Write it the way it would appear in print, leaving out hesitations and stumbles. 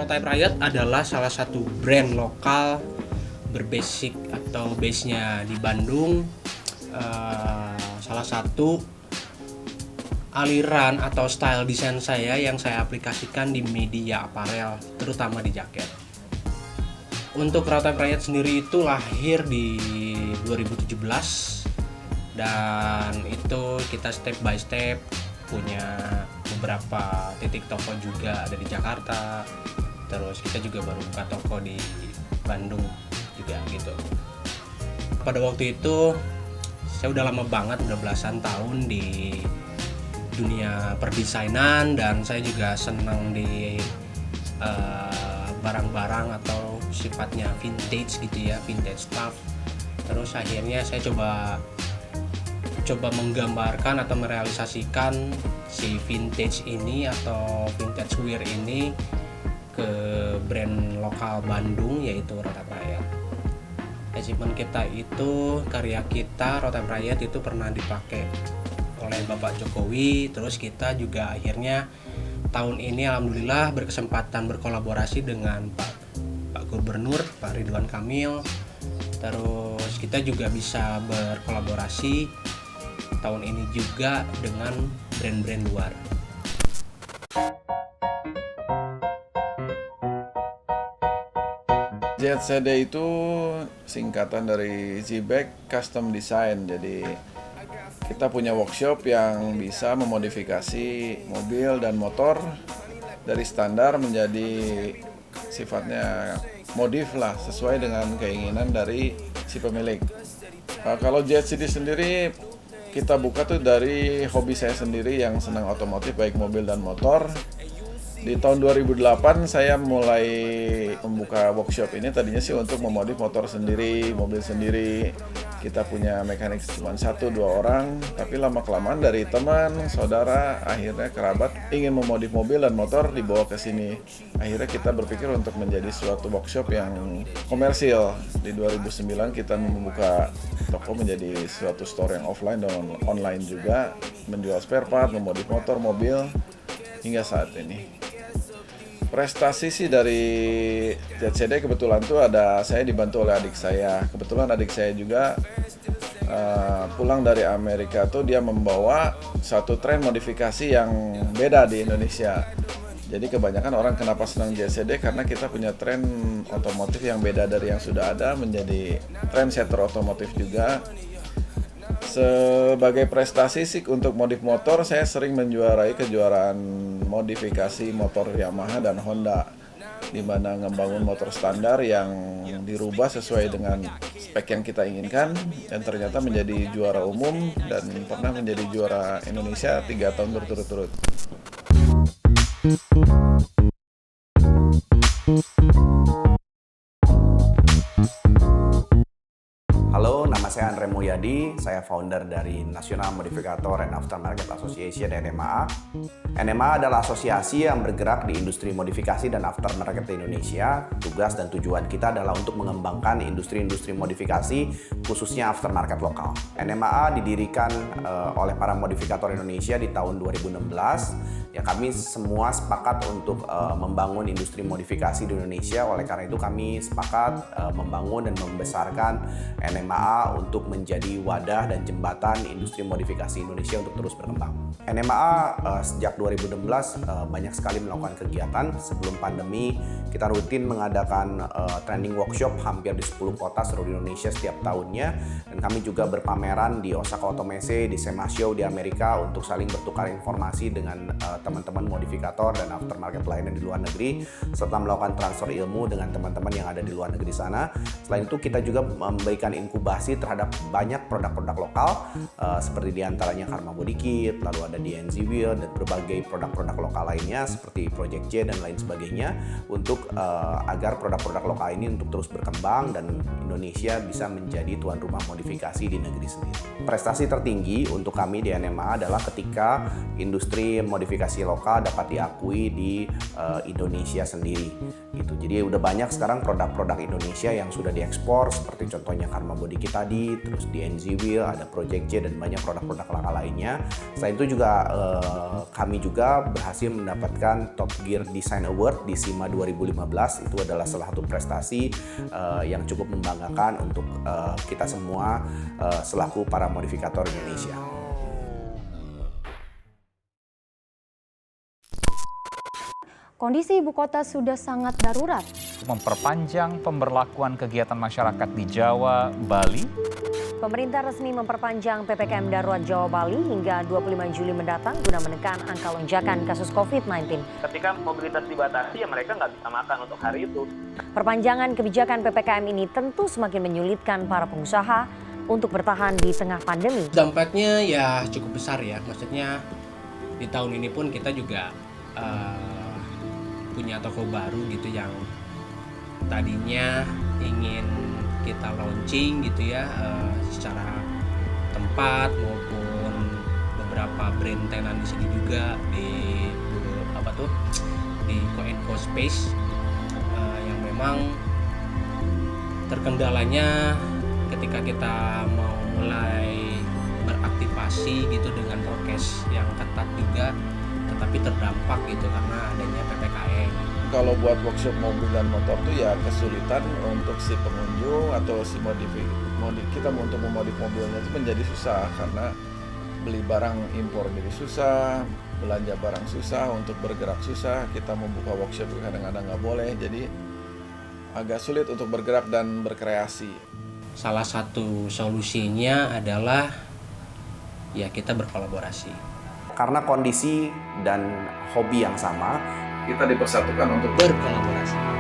Prototype Riot adalah salah satu brand lokal berbasic atau base-nya di Bandung. Salah satu aliran atau style desain saya yang saya aplikasikan di media aparel, terutama di jaket. Untuk Prototype Riot sendiri itu lahir di 2017 dan itu kita step by step punya beberapa titik toko juga ada di Jakarta. Terus kita juga baru buka toko di Bandung juga gitu. Pada waktu itu saya udah lama banget, udah belasan tahun di dunia perdesainan dan saya juga senang di barang-barang atau sifatnya vintage gitu ya, vintage stuff. Terus akhirnya saya coba menggambarkan atau merealisasikan si vintage ini atau vintage wear ini ke brand lokal Bandung yaitu Prototype Riot. Achievement kita itu, karya kita Prototype Riot itu pernah dipakai oleh Bapak Jokowi. Terus kita juga akhirnya tahun ini alhamdulillah berkesempatan berkolaborasi dengan Pak Gubernur, Pak Ridwan Kamil. Terus kita juga bisa berkolaborasi tahun ini juga dengan brand-brand luar. ZCD itu singkatan dari Z-Bag Custom Design. Jadi kita punya workshop yang bisa memodifikasi mobil dan motor dari standar menjadi sifatnya modif lah, sesuai dengan keinginan dari si pemilik. Kalau ZCD sendiri kita buka tuh dari hobi saya sendiri yang senang otomotif, baik mobil dan motor. Di tahun 2008 saya mulai membuka workshop ini, tadinya sih untuk memodif motor sendiri, mobil sendiri. Kita punya mekanik cuma 1-2 orang, tapi lama-kelamaan dari teman, saudara, akhirnya kerabat ingin memodif mobil dan motor dibawa ke sini. Akhirnya kita berpikir untuk menjadi suatu workshop yang komersil. Di 2009 kita membuka toko menjadi suatu store yang offline dan online juga, menjual spare part, memodif motor, mobil, hingga saat ini. Prestasi sih dari ZCD kebetulan tuh ada, saya dibantu oleh adik saya. Kebetulan adik saya juga pulang dari Amerika tuh dia membawa satu tren modifikasi yang beda di Indonesia. Jadi kebanyakan orang kenapa senang ZCD karena kita punya tren otomotif yang beda dari yang sudah ada, menjadi trendsetter otomotif juga. Sebagai prestasi sih untuk modif motor, saya sering menjuarai kejuaraan modifikasi motor Yamaha dan Honda, di mana ngebangun motor standar yang dirubah sesuai dengan spek yang kita inginkan dan ternyata menjadi juara umum dan pernah menjadi juara Indonesia 3 tahun berturut-turut. Halo, nama saya Andre Mulyadi, saya founder dari National Modificator and Aftermarket Association NMAA. NMAA adalah asosiasi yang bergerak di industri modifikasi dan aftermarket di Indonesia. Tugas dan tujuan kita adalah untuk mengembangkan industri-industri modifikasi, khususnya aftermarket lokal. NMAA didirikan oleh para modifikator Indonesia di tahun 2016. Ya, kami semua sepakat untuk membangun industri modifikasi di Indonesia. Oleh karena itu kami sepakat membangun dan membesarkan NMAA untuk menjadi menjadi wadah dan jembatan industri modifikasi Indonesia untuk terus berkembang. NMAA sejak 2016 banyak sekali melakukan kegiatan. Sebelum pandemi kita rutin mengadakan training workshop hampir di 10 kota seluruh Indonesia setiap tahunnya, dan kami juga berpameran di Osaka Automesse, di SEMA Show di Amerika untuk saling bertukar informasi dengan teman-teman modifikator dan aftermarket lainnya di luar negeri, serta melakukan transfer ilmu dengan teman-teman yang ada di luar negeri sana. Selain itu kita juga memberikan inkubasi terhadap banyak produk-produk lokal seperti diantaranya Karma Body Kit, lalu ada DNZ Wheel dan berbagai produk-produk lokal lainnya seperti Project J dan lain sebagainya, untuk agar produk-produk lokal ini untuk terus berkembang dan Indonesia bisa menjadi tuan rumah modifikasi di negeri sendiri. Prestasi tertinggi untuk kami di NMAA adalah ketika industri modifikasi lokal dapat diakui di Indonesia sendiri gitu. Jadi udah banyak sekarang produk-produk Indonesia yang sudah diekspor, seperti contohnya Karma Body Kit tadi, terus DNZ Wheel, ada Project J dan banyak produk-produk lokal lainnya. Selain itu juga kami juga berhasil mendapatkan Top Gear Design Award di SIMA 2015. Itu adalah salah satu prestasi yang cukup membanggakan untuk kita semua selaku para modifikator Indonesia. Kondisi ibu kota sudah sangat darurat. Memperpanjang pemberlakuan kegiatan masyarakat di Jawa, Bali. Pemerintah resmi memperpanjang PPKM Darurat Jawa Bali hingga 25 Juli mendatang guna menekan angka lonjakan kasus COVID-19. Ketika mobilitas dibatasi, ya mereka nggak bisa makan untuk hari itu. Perpanjangan kebijakan PPKM ini tentu semakin menyulitkan para pengusaha untuk bertahan di tengah pandemi. Dampaknya ya cukup besar ya, maksudnya di tahun ini pun kita juga punya toko baru gitu yang tadinya ingin kita launching gitu ya, secara tempat maupun beberapa brand tenan di sini juga di di Co-Info Space, yang memang terkendalanya ketika kita mau mulai beraktivasi gitu dengan prokes yang ketat juga, tetapi terdampak gitu karena adanya PPKM. Kalau buat workshop mobil dan motor tuh ya kesulitan untuk si pengunjung atau si kita untuk memodif mobilnya itu menjadi susah, karena beli barang impor jadi susah, belanja barang susah, untuk bergerak susah, kita membuka workshop kadang-kadang nggak boleh, jadi agak sulit untuk bergerak dan berkreasi. Salah satu solusinya adalah ya kita berkolaborasi. Karena kondisi dan hobi yang sama, Kita dipersatukan untuk Berkolaborasi.